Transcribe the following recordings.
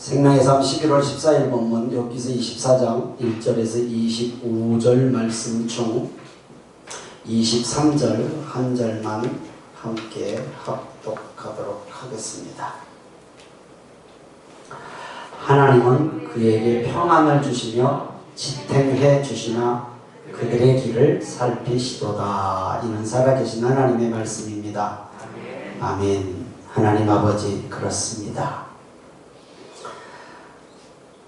생명의 삶 11월 14일 본문 욥기서 24장 1절에서 25절 말씀 중 23절 한 절만 함께 합독하도록 하겠습니다. 하나님은 그에게 평안을 주시며 지탱해 주시나 그들의 길을 살피시도다. 이는 살아계신 하나님의 말씀입니다. 아멘. 하나님 아버지, 그렇습니다.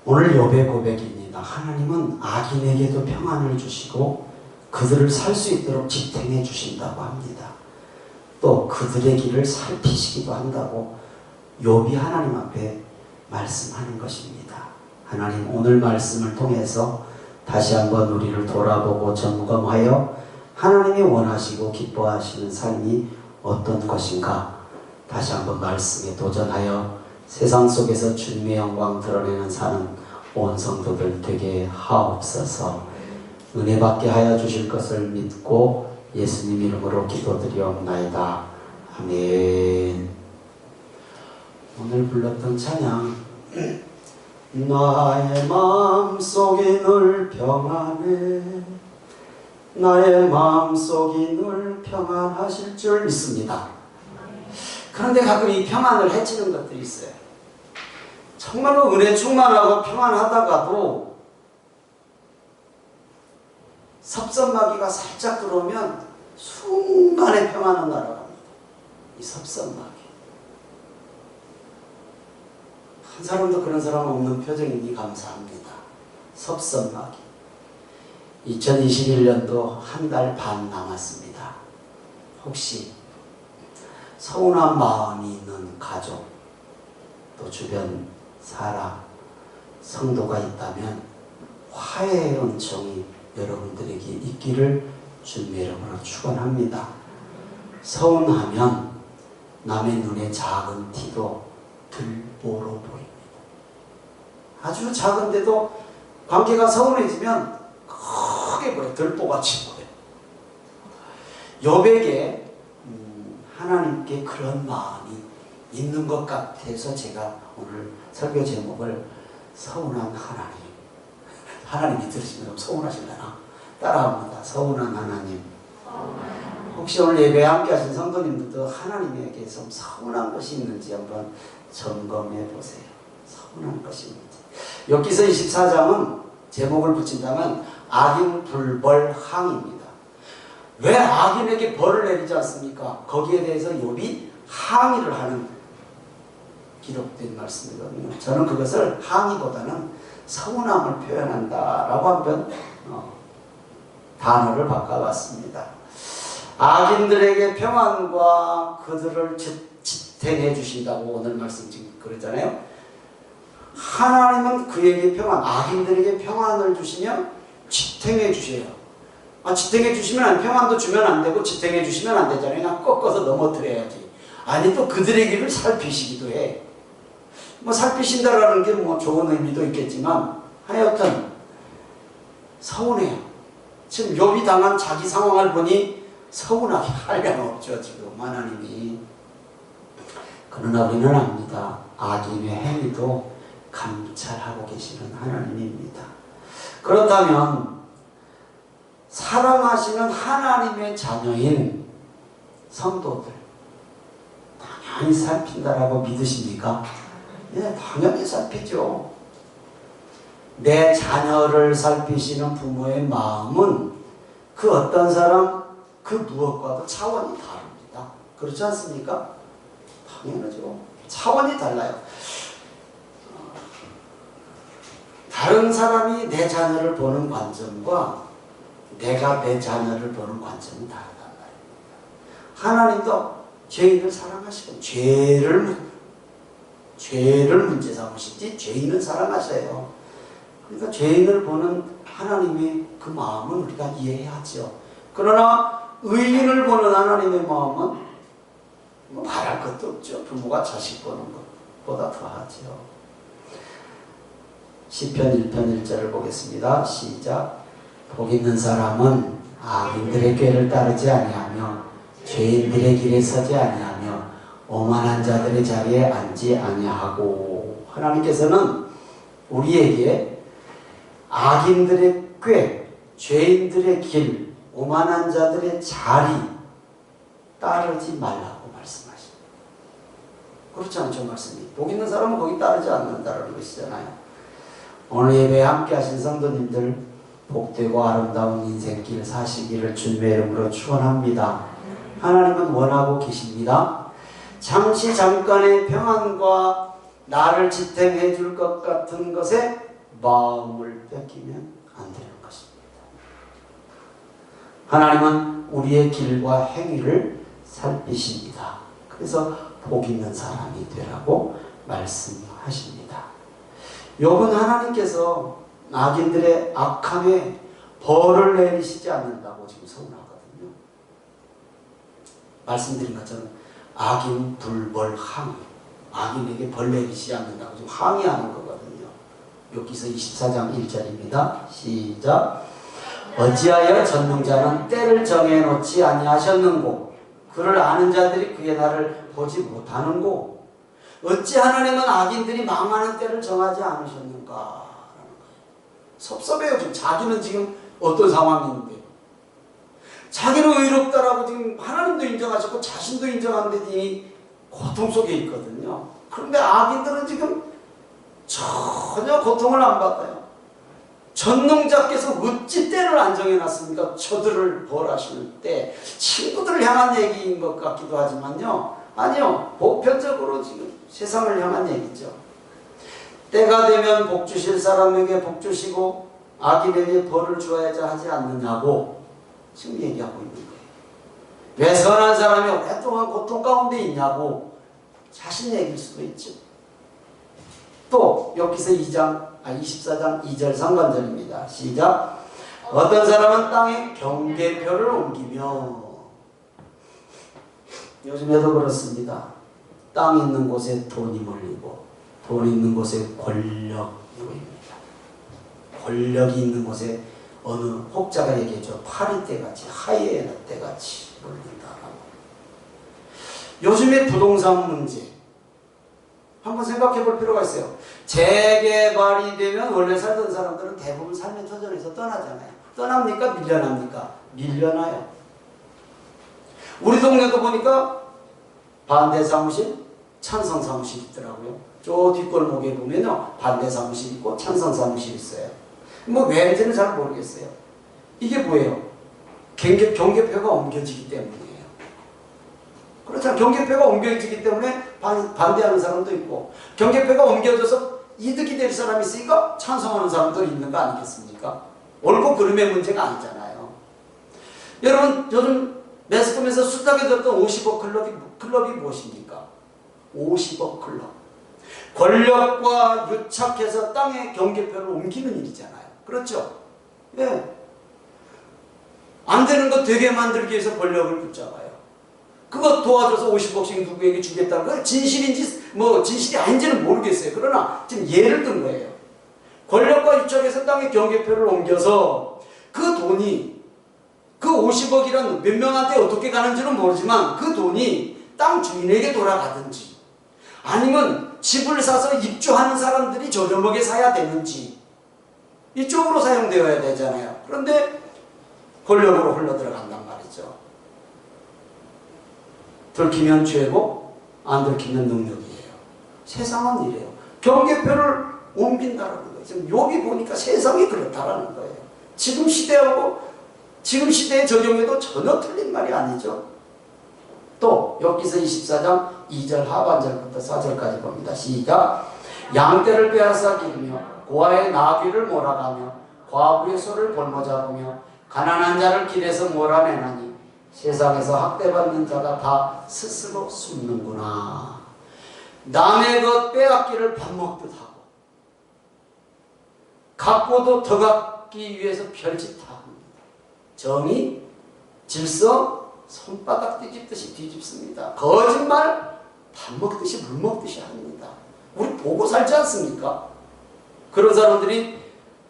오늘 욥의 고백입니다. 하나님은 악인에게도 평안을 주시고 그들을 살 수 있도록 지탱해 주신다고 합니다. 또 그들의 길을 살피시기도 한다고 욥이 하나님 앞에 말씀하는 것입니다. 하나님, 오늘 말씀을 통해서 다시 한번 우리를 돌아보고 점검하여 하나님이 원하시고 기뻐하시는 삶이 어떤 것인가 다시 한번 말씀에 도전하여 세상 속에서 주님의 영광 드러내는 사는 온 성도들 되게 하옵소서. 은혜 받게 하여 주실 것을 믿고 예수님 이름으로 기도드리옵나이다. 아멘. 오늘 불렀던 찬양 나의 마음속이 늘 평안해, 나의 마음속이 늘 평안하실 줄 믿습니다. 그런데 가끔 이 평안을 해치는 것들이 있어요. 정말로 은혜 충만하고 평안하다가도 섭섭마귀가 살짝 들어오면 순간에 평안은 날아갑니다. 이 섭섭마귀. 한 사람도 그런 사람 없는 표정이니 감사합니다. 섭섭마귀. 2021년도 한 달 반 남았습니다. 혹시 서운한 마음이 있는 가족, 또 주변 사람, 성도가 있다면 화해의 은총이 여러분들에게 있기를 주님의 이름으로 축원합니다. 서운하면 남의 눈에 작은 티도 들보로 보입니다. 아주 작은데도 관계가 서운해지면 크게 보여, 들보같이 보여. 욥에게 하나님께 그런 마음이 있는 것 같아서 제가 오늘 설교 제목을 서운한 하나님. 하나님이 들으시면 좀 서운하실려나? 따라합니다. 서운한 하나님. 혹시 오늘 예배에 함께 하신 성도님들도 하나님에게 좀 서운한 것이 있는지 한번 점검해 보세요. 서운한 것이 있는지. 욥기서 24장은 제목을 붙인다면 악인 불벌항입니다. 왜 악인에게 벌을 내리지 않습니까? 거기에 대해서 욥이 항의를 하는 기록된 말씀이거든요. 저는 그것을 항의보다는 서운함을 표현한다라고 한번 단어를 바꿔봤습니다. 악인들에게 평안과 그들을 지탱해 주신다고 오늘 말씀 지금 그러잖아요. 하나님은 그에게 평안, 악인들에게 평안을 주시며 지탱해 주세요. 지탱해 주시면 평안도 주면 안 되고 지탱해 주시면 안 되잖아요. 그냥 꺾어서 넘어뜨려야지. 아니, 또 그들의 길을 살피시기도 해. 살피신다라는 게 좋은 의미도 있겠지만 하여튼 서운해요. 지금 욥이 당한 자기 상황을 보니 서운하게 할 양 없죠. 지금 하나님이. 그러나 우리는 압니다. 악인의 행위도 감찰하고 계시는 하나님입니다. 그렇다면 사랑하시는 하나님의 자녀인 성도들 당연히 살핀다라고 믿으십니까? 네, 당연히 살피죠. 내 자녀를 살피시는 부모의 마음은 그 어떤 사람 그 무엇과도 차원이 다릅니다. 그렇지 않습니까? 당연하죠. 차원이 달라요. 다른 사람이 내 자녀를 보는 관점과 내가 내 자녀를 보는 관점이 다르단 말입니다. 하나님도 죄인을 사랑하시고 죄를 문제 삼으시지 죄인은 사랑하셔요. 그러니까 죄인을 보는 하나님의 그 마음은 우리가 이해하죠. 그러나 의인을 보는 하나님의 마음은 말할 것도 없죠. 부모가 자식 보는 것보다 더하죠. 시편 1편 1절을 보겠습니다. 시작. 복 있는 사람은 악인들의 꾀를 따르지 아니하며 죄인들의 길에 서지 아니하며 오만한 자들의 자리에 앉지 아니하고 하나님께서는 우리에게 악인들의 꾀, 죄인들의 길, 오만한 자들의 자리 따르지 말라고 말씀하십니다. 그렇지 않죠, 말씀이? 복 있는 사람은 거기 따르지 않는다는 것이잖아요. 오늘 예배에 함께 하신 성도님들 복되고 아름다운 인생길 사시기를 주님의 이름으로 축원합니다. 하나님은 원하고 계십니다. 잠시 잠깐의 평안과 나를 지탱해 줄 것 같은 것에 마음을 뺏기면 안 되는 것입니다. 하나님은 우리의 길과 행위를 살피십니다. 그래서 복 있는 사람이 되라고 말씀하십니다. 욥은 하나님께서 악인들의 악함에 벌을 내리시지 않는다고 지금 서운하거든요. 말씀드린 것처럼 악인 불벌 항의, 악인에게 벌 내리시지 않는다고 지금 항의하는 거거든요. 욥기서 24장 1절입니다. 시작. 어찌하여 전능자는 때를 정해놓지 아니하셨는고 그를 아는 자들이 그의 날을 보지 못하는고 어찌 하나님은 악인들이 망하는 때를 정하지 않으셨는가? 섭섭해요. 지금 자기는 지금 어떤 상황인데 자기는 의롭다라고 지금 하나님도 인정하셨고 자신도 인정하는데 이 고통 속에 있거든요. 그런데 악인들은 지금 전혀 고통을 안 받아요. 전능자께서 어찌 때를 안 정해놨습니까? 저들을 벌하시는 때 친구들을 향한 얘기인 것 같기도 하지만요. 아니요. 보편적으로 지금 세상을 향한 얘기죠. 때가 되면 복 주실 사람에게 복 주시고 악인에게 벌을 주어야지 하지 않느냐고 지금 얘기하고 있는 거예요. 왜 선한 사람이 오랫동안 고통 가운데 있냐고 자신 얘기일 수도 있죠. 또 욥기서 24장 2절 상반절입니다. 시작. 어떤 사람은 땅에 경계표를 옮기며 요즘에도 그렇습니다. 땅 있는 곳에 돈이 몰리고 돈 있는 곳에 권력 보입니다. 권력이 있는 곳에 어느 혹자가 얘기했죠. 파리떼같이 하이에나 떼같이 몰린다라고. 요즘의 부동산 문제 한번 생각해 볼 필요가 있어요. 재개발이 되면 원래 살던 사람들은 대부분 삶의 터전에서 떠나잖아요. 떠납니까? 밀려납니까? 밀려나요. 우리 동네도 보니까 반대 사무실, 찬성 사무실 있더라고요. 저 뒷골목에 보면요. 반대 사무실 있고 찬성 사무실 있어요. 뭐 왜인지는 잘 모르겠어요. 이게 뭐예요? 경계표가 옮겨지기 때문이에요. 그렇잖아요. 경계표가 옮겨지기 때문에 반대하는 사람도 있고 경계표가 옮겨져서 이득이 될 사람이 있으니까 찬성하는 사람도 있는 거 아니겠습니까? 옳고 그름의 문제가 아니잖아요. 여러분 요즘 매스컴에서 숱하게 들었던 50억 클럽이 무엇입니까? 50억 클럽. 권력과 유착해서 땅의 경계표를 옮기는 일이잖아요. 그렇죠? 예. 안 되는 거 되게 만들기 위해서 권력을 붙잡아요. 그거 도와줘서 50억씩 누구에게 주겠다는 건 진실인지 뭐 진실이 아닌지는 모르겠어요. 그러나 지금 예를 든 거예요. 권력과 유착해서 땅의 경계표를 옮겨서 그 돈이 그 50억이란 몇 명한테 어떻게 가는지는 모르지만 그 돈이 땅 주인에게 돌아가든지 아니면 집을 사서 입주하는 사람들이 저렴하게 사야 되는지 이쪽으로 사용되어야 되잖아요. 그런데 권력으로 흘러들어간단 말이죠. 들키면 죄고 안 들키면 능력이에요. 세상은 이래요. 경계표를 옮긴다는 거예요. 지금 욥이 보니까 세상이 그렇다라는 거예요. 지금 시대하고 지금 시대에 적용해도 전혀 틀린 말이 아니죠. 또 욥기서 24장 2절 하반절부터 4절까지 봅니다. 시작. 양떼를 빼앗아 기르며 고아의 나귀를 몰아가며 과부의 소를 볼모자르며 가난한 자를 길에서 몰아내나니 세상에서 학대받는 자가 다 스스로 숨는구나. 남의 것 빼앗기를 밥 먹듯 하고 갖고도 더 갖기 위해서 별짓 다 합니다. 정의, 질서, 손바닥 뒤집듯이 뒤집습니다. 거짓말, 밥 먹듯이 물 먹듯이 합니다. 우리 보고 살지 않습니까? 그런 사람들이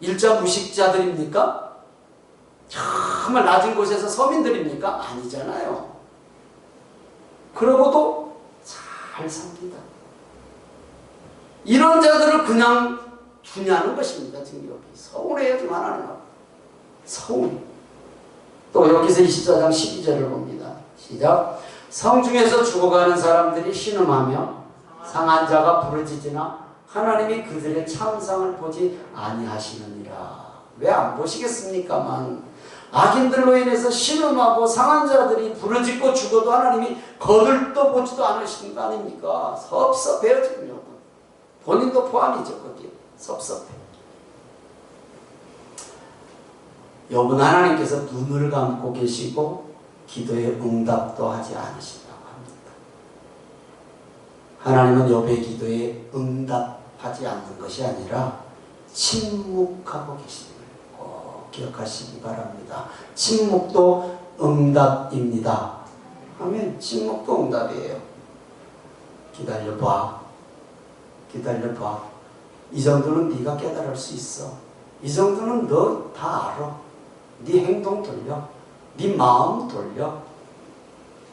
일자 무식자들입니까? 정말 낮은 곳에서 서민들입니까? 아니잖아요. 그러고도 잘 삽니다. 이런 자들을 그냥 두냐는 것입니다. 지금 여기 서운해요. 지금 하나님 서운. 또 여기서 24장 12절을 봅니다. 시작. 성중에서 죽어가는 사람들이 신음하며 상한 자가 부르짖으나 하나님이 그들의 참상을 보지 아니하시느니라. 왜 안 보시겠습니까만 악인들로 인해서 신음하고 상한 자들이 부르짖고 죽어도 하나님이 거들떠 보지도 않으시는 거 아닙니까? 섭섭해요 지금 여러분. 본인도 포함이죠 거기에. 섭섭해. 여러분 하나님께서 눈을 감고 계시고 기도에 응답도 하지 않으신다고 합니다. 하나님은 욥의 기도에 응답하지 않는 것이 아니라 침묵하고 계십니다. 기억하시기 바랍니다. 침묵도 응답입니다. 아멘. 침묵도 응답이에요. 기다려봐. 기다려봐. 이 정도는 네가 깨달을 수 있어. 이 정도는 너 다 알아. 네 행동 돌려. 네 마음 돌려.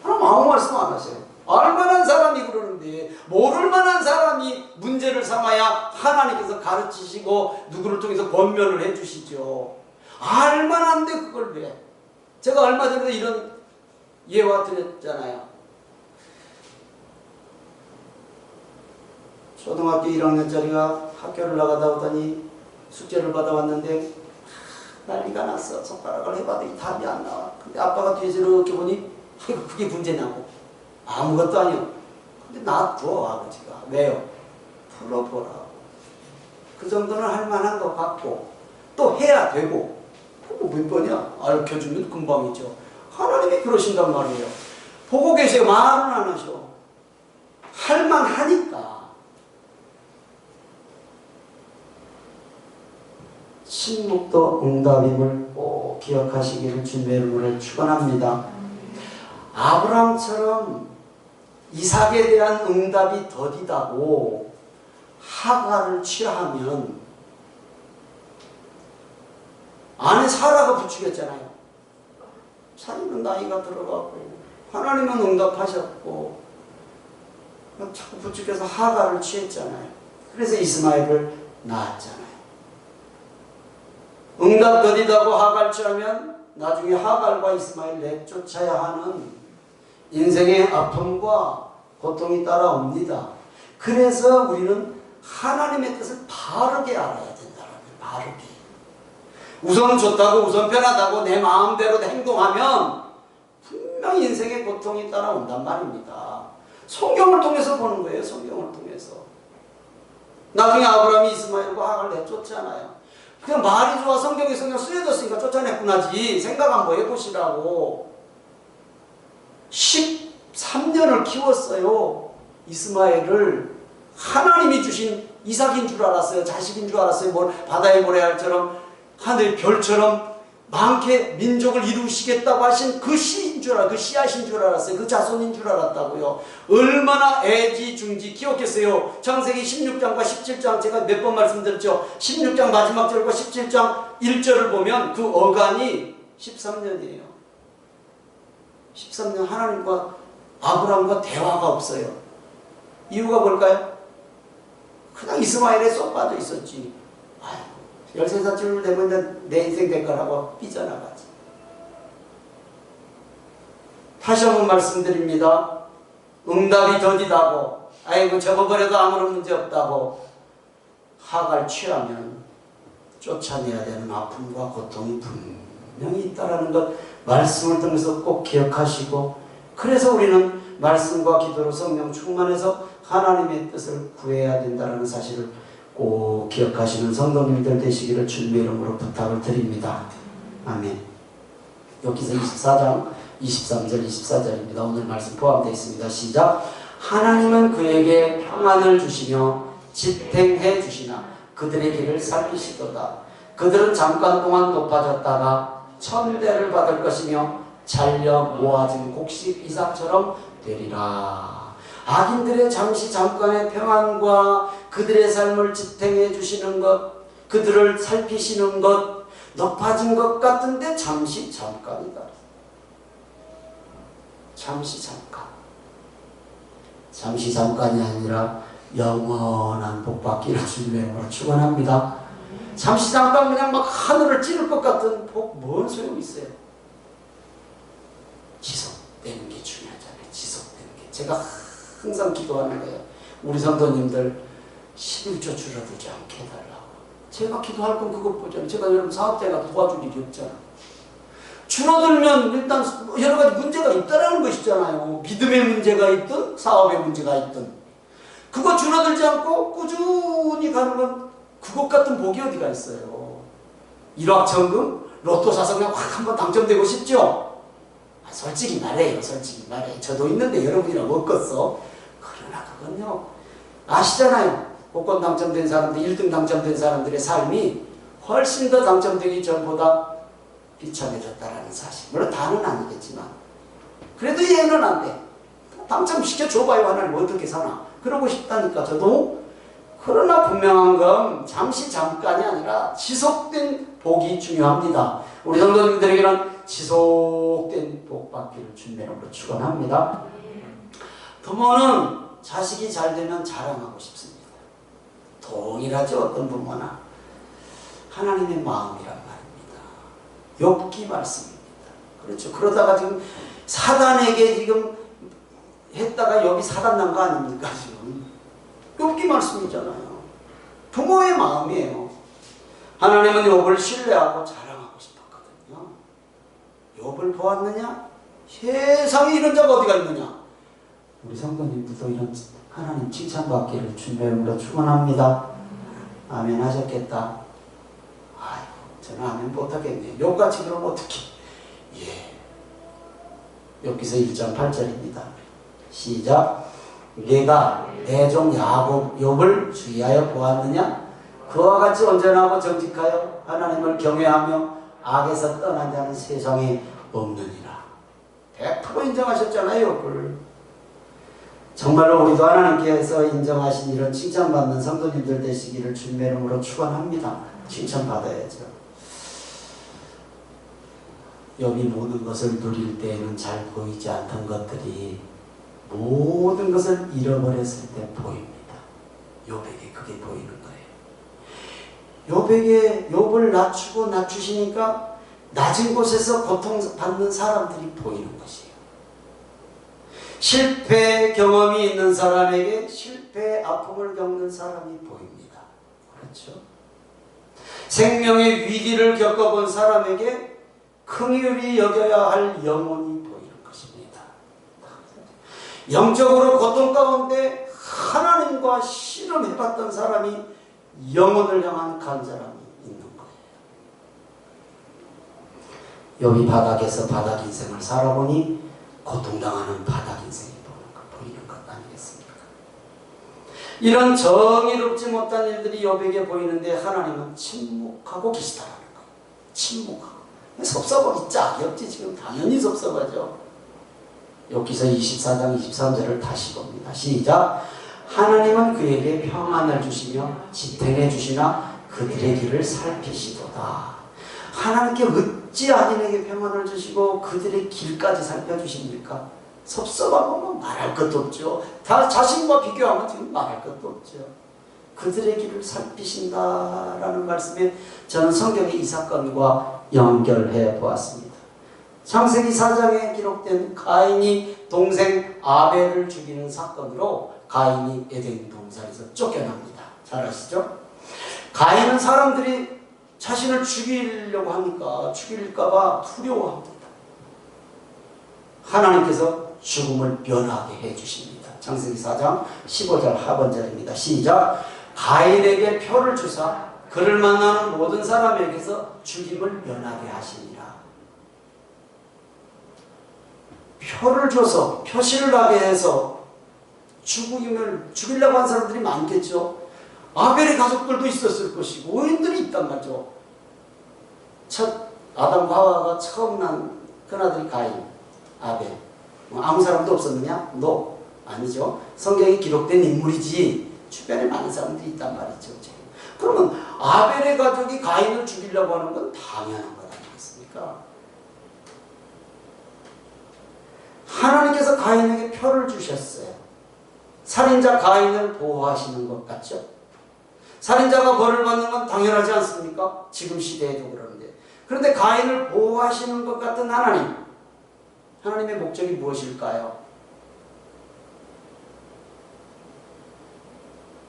하나님 아무 말씀 안 하세요. 알만한 사람이 그러는데 모를 만한 사람이 문제를 삼아야 하나님께서 가르치시고 누구를 통해서 권면을 해주시죠. 알만한데 그걸 왜? 제가 얼마 전에도 이런 예화 드렸잖아요. 초등학교 1학년짜리가 학교를 나가다 오더니 숙제를 받아왔는데 난리가 났어. 손가락을 해봐도 답이 안 나와. 근데 아빠가 뒤에서 이렇게 보니 그게 문제냐고. 아무것도 아니요. 근데 놔둬 아버지가. 왜요? 풀어보라고. 그 정도는 할 만한 것 같고 또 해야 되고. 그거 몇 번이야? 알려주면 금방이죠. 하나님이 그러신단 말이에요. 보고 계세요. 말은 안 하셔. 할 만하니까. 침묵도 응답임을 꼭 기억하시기를 주님의 이름으로 축원합니다. 아브라함처럼 이삭에 대한 응답이 더디다고 하가를 취하면 아내 사라가 부추겼잖아요. 자기는 나이가 들어가고 하나님은 응답하셨고 자꾸 부추겨서 하가를 취했잖아요. 그래서 이스마엘을 낳았잖아요. 응답 더디다고 하가를 취하면 나중에 하갈과 이스마엘 내쫓아야 하는 인생의 아픔과 고통이 따라옵니다. 그래서 우리는 하나님의 뜻을 바르게 알아야 된다는 거예요. 바르게. 우선 좋다고 우선 편하다고 내 마음대로 행동하면 분명히 인생의 고통이 따라온단 말입니다. 성경을 통해서 보는 거예요. 성경을 통해서. 나중에 아브라함이 이스마엘과 하갈을 내쫓잖아요. 그냥 말이 좋아 성경에 그냥 쓰여졌으니까 쫓아냈구나지 생각 한번 해보시라고. 13년을 키웠어요. 이스마엘을. 하나님이 주신 이삭인 줄 알았어요. 자식인 줄 알았어요. 바다의 모래알처럼 하늘 별처럼 많게 민족을 이루시겠다고 하신 그 씨인 줄 알았어요. 그 씨앗인 줄 알았어요. 그 자손인 줄 알았다고요. 얼마나 애지중지 키웠겠어요. 창세기 16장과 17장 제가 몇 번 말씀드렸죠. 16장 마지막 절과 17장 1절을 보면 그 어간이 13년이에요. 13년 하나님과 아브라함과 대화가 없어요. 이유가 뭘까요? 그냥 이스마엘에 쏙 빠져 있었지. 13살쯤 되면 내 인생 될 거라고 삐져나가지. 다시 한번 말씀드립니다. 응답이 더디다고 아이고 접어버려도 아무런 문제 없다고 하갈 취하면 쫓아내야 되는 아픔과 고통이 분명히 있다는 것 말씀을 통해서 꼭 기억하시고, 그래서 우리는 말씀과 기도로 성령 충만해서 하나님의 뜻을 구해야 된다는 사실을 꼭 기억하시는 성도님들 되시기를 주님의 이름으로 부탁을 드립니다. 아멘. 여기서 24장 23절 24절입니다. 오늘 말씀 포함되어 있습니다. 시작. 하나님은 그에게 평안을 주시며 지탱해 주시나 그들의 길을 살피시도다. 그들은 잠깐 동안 높아졌다가 천대를 받을 것이며 잘려 모아진 곡식 이삭처럼 되리라. 악인들의 잠시 잠깐의 평안과 그들의 삶을 지탱해 주시는 것, 그들을 살피시는 것, 높아진 것 같은데 잠시 잠깐이다. 잠시 잠깐. 잠시 잠깐이 아니라 영원한 복 받기를 주님의 이름으로 축원합니다. 잠시 잠깐 그냥 막 하늘을 찌를 것 같은 복 뭔 소용이 있어요? 지속되는 게 중요하잖아요. 지속되는 게. 제가 항상 기도하는 거예요. 우리 성도님들 11조 줄어들지 않게 해달라고. 제가 기도할 건 그것보다는 제가 여러분 사업자가 도와줄 일이 없잖아. 줄어들면 일단 여러 가지 문제가 있다라는 것이잖아요. 믿음의 문제가 있든 사업의 문제가 있든 그거 줄어들지 않고 꾸준히 가는 건 그것 같은 복이 어디가 있어요. 일확천금 로또 사서 그냥 확 한번 당첨되고 싶죠? 솔직히 말해요. 솔직히 말해. 저도 있는데 여러분이랑 먹겠어. 그러나 그건요 아시잖아요. 복권 당첨된 사람들 1등 당첨된 사람들의 삶이 훨씬 더 당첨되기 전보다 비참해졌다라는 사실. 물론 다는 아니겠지만 그래도 얘는 안 돼. 당첨시켜줘봐요. 하나님 어떻게 사나. 그러고 싶다니까 저도. 그러나 분명한 건 잠깐이 아니라 지속된 복이 중요합니다. 우리 성도님들에게는 지속된 복 받기를 주님의 이름으로 축원합니다. 부모는 자식이 잘 되면 자랑하고 싶습니다. 동일하죠. 어떤 부모나. 하나님의 마음이란 말입니다. 욥기 말씀입니다. 그렇죠. 그러다가 지금 사단에게 지금 했다가 욥이 사단 난 거 아닙니까 지금. 욥기 말씀이잖아요. 부모의 마음이에요. 하나님은 욥을 신뢰하고 자랑하고 싶었거든요. 욥을 보았느냐? 세상에 이런 자가 어디가 있느냐? 우리 성도님들도 이런 하나님 칭찬받기를 주님의 이름으로 축원합니다. 아멘 하셨겠다. 아이고 저는 아멘 못하겠네요. 욥같이 그러면 어떻게? 예. 욥기서 1장 8절입니다. 시작. 네가 내 종 야곱 욥을 주의하여 보았느냐? 그와 같이 온전하고 정직하여 하나님을 경외하며 악에서 떠난 자는 세상에 없느니라. 100% 인정하셨잖아요. 욥을. 정말로 우리도 하나님께서 인정하신 이런 칭찬받는 성도님들 되시기를 주님의 이름으로 축원합니다. 칭찬받아야죠. 욥이 모든 것을 누릴 때에는 잘 보이지 않던 것들이 모든 것을 잃어버렸을 때 보입니다. 욥에게 그게 보이는 거예요. 욥에게 욥을 낮추고 낮추시니까 낮은 곳에서 고통받는 사람들이 보이는 것이에요. 실패 경험이 있는 사람에게 실패의 아픔을 겪는 사람이 보입니다. 그렇죠? 생명의 위기를 겪어본 사람에게 긍휼히 여겨야 할 영혼이 보이는 것입니다. 영적으로 고통 가운데 하나님과 씨름해봤던 사람이 영혼을 향한 간절함이 있는 거예요. 욥이 바닥에서 바닥 인생을 살아보니 고통당하는 바닥 인생이 보이는 것 아니겠습니까? 이런 정의롭지 못한 일들이 욥에게 보이는데 하나님은 침묵하고 계시다라는 거예요. 침묵하고. 섭섭하기 짝이 없지. 지금 당연히 섭섭하죠. 욥기서 24장 23절을 다시 봅니다. 시작. 하나님은 그에게 평안을 주시며 지탱해 주시나 그들의 길을 살피시도다. 하나님께 어찌 아닌에게 평안을 주시고 그들의 길까지 살펴주십니까? 섭섭한 것만 말할 것도 없죠. 다 자신과 비교하면 지금 말할 것도 없죠. 그들의 길을 살피신다라는 말씀에 저는 성경의 이 사건과 연결해 보았습니다. 창세기 4장에 기록된 가인이 동생 아벨을 죽이는 사건으로 가인이 에덴 동산에서 쫓겨납니다. 잘 아시죠? 가인은 사람들이 자신을 죽이려고 하니까 죽일까봐 두려워합니다. 하나님께서 죽음을 면하게 해주십니다. 창세기 4장 15절 하반절입니다. 시작. 가인에게 표를 주사 그를 만나는 모든 사람에게서 죽임을 면하게 하시니라. 표를 줘서 표시를 하게 해서 죽이려고 한 사람들이 많겠죠. 아벨의 가족들도 있었을 것이고 의인들이 있단 말이죠. 첫 아담과 하와가 처음 난 큰아들이 가인, 아벨. 아무 사람도 없었느냐? No. 아니죠. 성경에 기록된 인물이지 주변에 많은 사람들이 있단 말이죠. 그러면 아벨의 가족이 가인을 죽이려고 하는 건 당연한 것 아니겠습니까? 하나님께서 가인에게 표를 주셨어요. 살인자 가인을 보호하시는 것 같죠? 살인자가 벌을 받는 건 당연하지 않습니까? 지금 시대에도 그러는데. 그런데 가인을 보호하시는 것 같은 하나님. 하나님의 목적이 무엇일까요?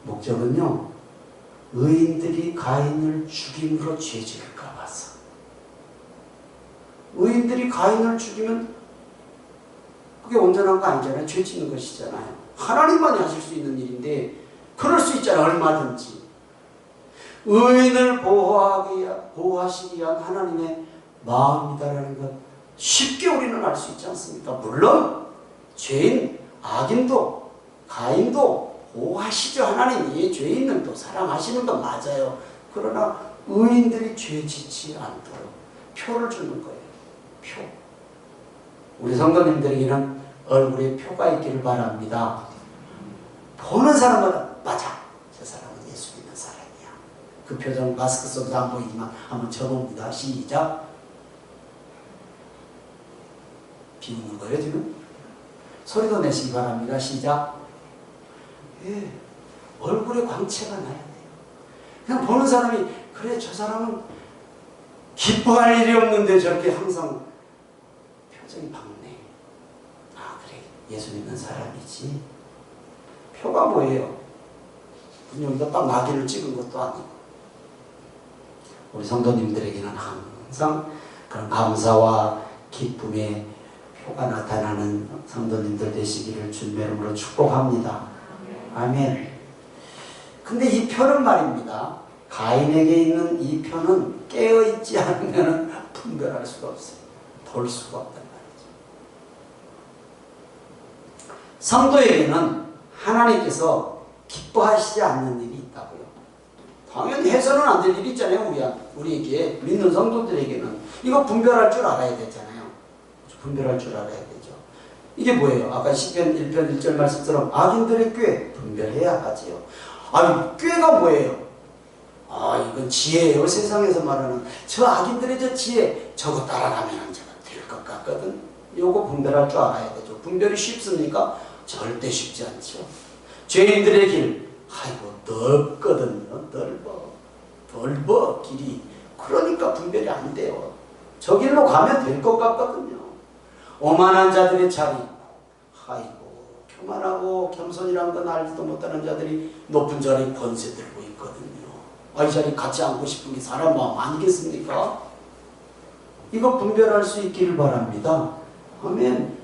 목적은요, 의인들이 가인을 죽임으로 죄질까 봐서. 의인들이 가인을 죽이면 그게 온전한 거 아니잖아요. 죄 짓는 것이잖아요. 하나님만이 하실 수 있는 일인데 그럴 수 있잖아요. 얼마든지. 의인을 보호하시기 위한 하나님의 마음이다라는 것 쉽게 우리는 알 수 있지 않습니까? 물론 죄인, 악인도 가인도 보호하시죠. 하나님이 죄인들도 사랑하시는 건 맞아요. 그러나 의인들이 죄 짓지 않도록 표를 주는 거예요. 표. 우리 성도님들에게는 얼굴에 표가 있기를 바랍니다. 보는 사람마다 맞아. 저 사람은 예수 믿는 사람이야. 그 표정 마스크 속에서 안 보이지만 한번 쳐봅니다. 시작. 비웃는 거예요 지금? 소리도 내시기 바랍니다. 시작. 예, 얼굴에 광채가 나야 돼요. 그냥 보는 사람이 그래 저 사람은 기뻐할 일이 없는데 저렇게 항상 표정이 밝네. 아 그래 예수 믿는 사람이지. 표가 뭐예요? 여기다 딱 나귀를 찍은 것도 아니고. 우리 성도님들에게는 항상 그런 감사와 기쁨의 표가 나타나는 성도님들 되시기를 주님의 이름으로 축복합니다. 아멘. 근데 이 표는 말입니다. 가인에게 있는 이 표는 깨어있지 않으면 분별할 수가 없어요. 볼 수가 없단 말이죠. 성도에게는 하나님께서 기뻐하시지 않는 일이 있다고요. 당연히 해서는 안 될 일이 있잖아요. 우리에게 믿는 성도들에게는 이거 분별할 줄 알아야 되잖아요. 분별할 줄 알아야 되죠. 이게 뭐예요? 아까 시편 1편 1절 말씀처럼 악인들의 꾀 분별해야 하지요. 아니 꾀가 뭐예요? 아 이건 지혜예요. 세상에서 말하는 저 악인들의 저 지혜 저거 따라가면 제가 될 것 같거든. 요거 분별할 줄 알아야 되죠. 분별이 쉽습니까? 절대 쉽지 않죠. 죄인들의 길 아이고 넓거든요. 넓어 길이. 그러니까 분별이 안 돼요. 저 길로 가면 될 것 같거든요. 오만한 자들의 자리, 아이고 교만하고 겸손이란 건 알지도 못하는 자들이 높은 자리에 권세 들고 있거든요. 이 자리 같이 앉고 싶은 게 사람 마음 아니겠습니까? 이거 분별할 수 있기를 바랍니다. 아멘.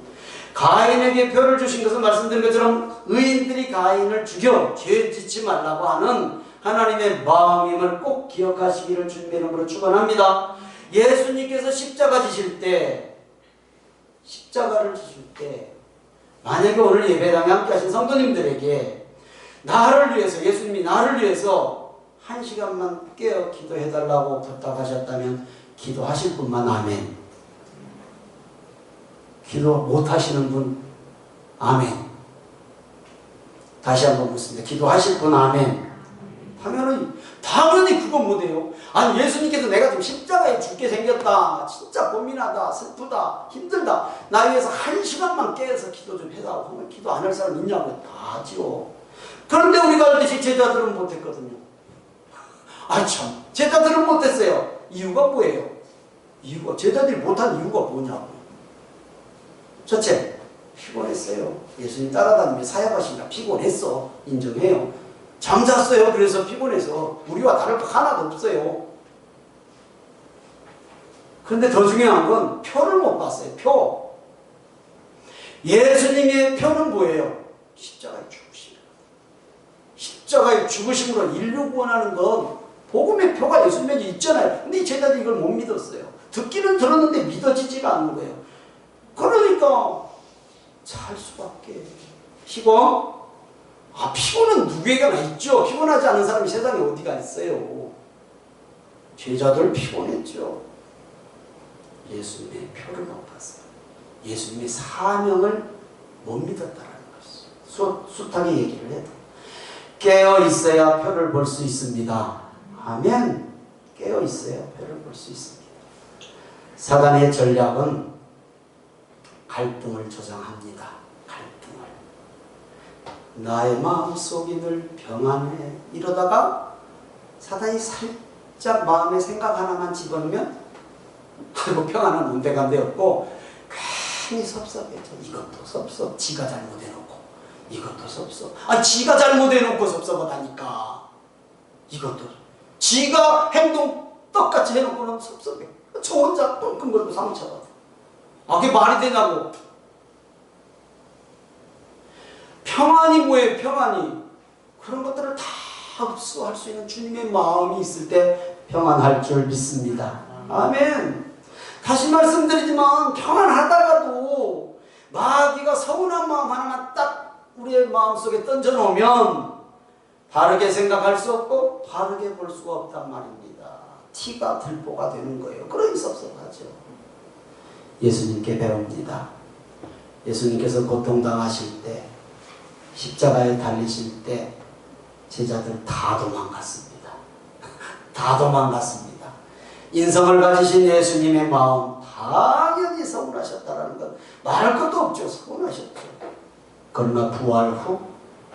가인에게 표를 주신 것은 말씀드린 것처럼 의인들이 가인을 죽여 죄 짓지 말라고 하는 하나님의 마음임을 꼭 기억하시기를 주님의 이름으로 축원합니다. 예수님께서 십자가를 지실 때 만약에 오늘 예배당에 함께 하신 성도님들에게 나를 위해서 예수님이 나를 위해서 1시간만 깨어 기도해달라고 부탁하셨다면 기도하실 분만 아멘. 기도 못하시는 분 아멘. 다시 한번 묻습니다. 기도하실 분 아멘. 당연히 그거 못해요. 아니 예수님께서 내가 지금 십자가에 죽게 생겼다. 진짜 고민하다. 슬프다. 힘들다. 나 위해서 1시간만 깨어서 기도 좀 해달라고 하면 기도 안 할 사람 있냐고 다 하지요. 그런데 우리가 알듯이 제자들은 못했거든요. 참 제자들은 못했어요. 이유가 뭐예요? 제자들이 못한 이유가 뭐냐고요. 첫째, 피곤했어요. 예수님 따라다니며 사역하시니까 피곤했어. 인정해요. 잠잤어요. 그래서 피곤해서. 우리와 다를 거 하나도 없어요. 그런데 더 중요한 건 표를 못 봤어요. 표. 예수님의 표는 뭐예요? 십자가의 죽으심. 십자가의 죽으심으로 인류 구원하는 건 복음의 표가 예수님에게 있잖아요. 근데 이 제자들이 이걸 못 믿었어요. 듣기는 들었는데 믿어지지가 않는 거예요. 그러니까 잘 수밖에. 피곤? 피곤은 누구에게나 있죠. 피곤하지 않은 사람이 세상에 어디가 있어요. 제자들 피곤했죠. 예수님의 표를 못 봤어요. 예수님의 사명을 못 믿었다는 것이죠. 숱하게 얘기를 해도 깨어 있어야 표를 볼 수 있습니다. 아멘. 깨어 있어야 표를 볼 수 있습니다. 사단의 전략은 갈등을 조장합니다. 갈등을. 나의 마음속이 늘 평안해. 이러다가 사단이 살짝 마음에 생각 하나만 집어넣으면 아이고 평안은 온데간데 없고 괜히 섭섭해져. 이것도 섭섭. 지가 잘못해놓고 이것도 섭섭. 지가 잘못해놓고 섭섭하다니까. 이것도 지가 행동 똑같이 해놓고는 섭섭해. 저 혼자 끙끙 걸고 상처받아. 그게 말이 되냐고. 평안이 뭐예요? 평안이 그런 것들을 다 흡수할 수 있는 주님의 마음이 있을 때 평안할 줄 믿습니다. 아멘. 다시 말씀드리지만 평안하다가도 마귀가 서운한 마음 하나만 딱 우리의 마음속에 던져놓으면 바르게 생각할 수 없고 바르게 볼 수가 없단 말입니다. 티가 들보가 되는 거예요. 그러니 섭섭하죠. 예수님께 배웁니다. 예수님께서 고통당하실 때 십자가에 달리실 때 제자들 다 도망갔습니다. 다 도망갔습니다. 인성을 가지신 예수님의 마음 당연히 서운하셨다는 것 말할 것도 없죠. 서운하셨죠. 그러나 부활 후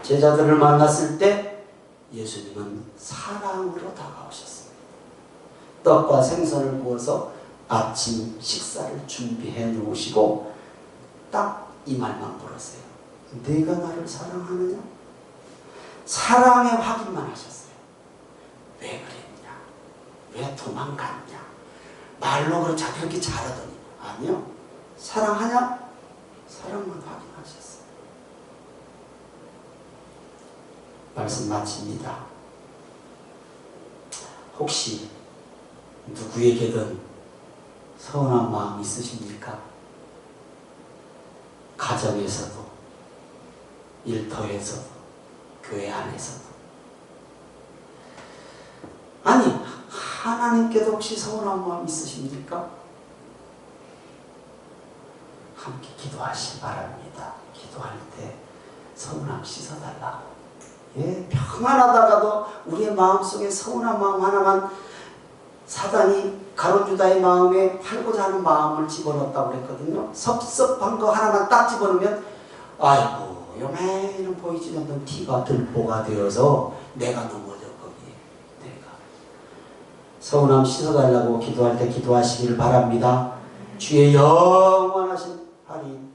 제자들을 만났을 때 예수님은 사랑으로 다가오셨습니다. 떡과 생선을 구워서 아침 식사를 준비해 놓으시고 딱 이 말만 물었어요. 내가 나를 사랑하느냐? 사랑의 확인만 하셨어요. 왜 그랬냐? 왜 도망갔냐? 말로 그렇게 잘하더니 아니요. 사랑하냐? 사랑만 확인하셨어요. 말씀 마칩니다. 혹시 누구에게든 서운한 마음 있으십니까? 가정에서도, 일터에서도, 교회 안에서도. 아니, 하나님께도 혹시 서운한 마음 있으십니까? 함께 기도하시기 바랍니다. 기도할 때 서운함 씻어달라고. 예, 평안하다가도 우리의 마음속에 서운한 마음 하나만 사단이 가룟유다의 마음에 팔고자 하는 마음을 집어넣었다고 그랬거든요. 섭섭한 거 하나만 딱 집어넣으면 아이고 요매는 보이지 않는 티가 들보가 되어서 내가 넘어져 거기에. 내가 서운함 씻어달라고 기도할 때 기도하시기를 바랍니다. 주의 영원하신 할인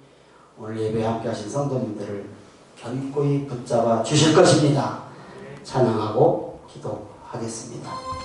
오늘 예배에 함께 하신 성도님들을 견고히 붙잡아 주실 것입니다. 찬양하고 기도하겠습니다.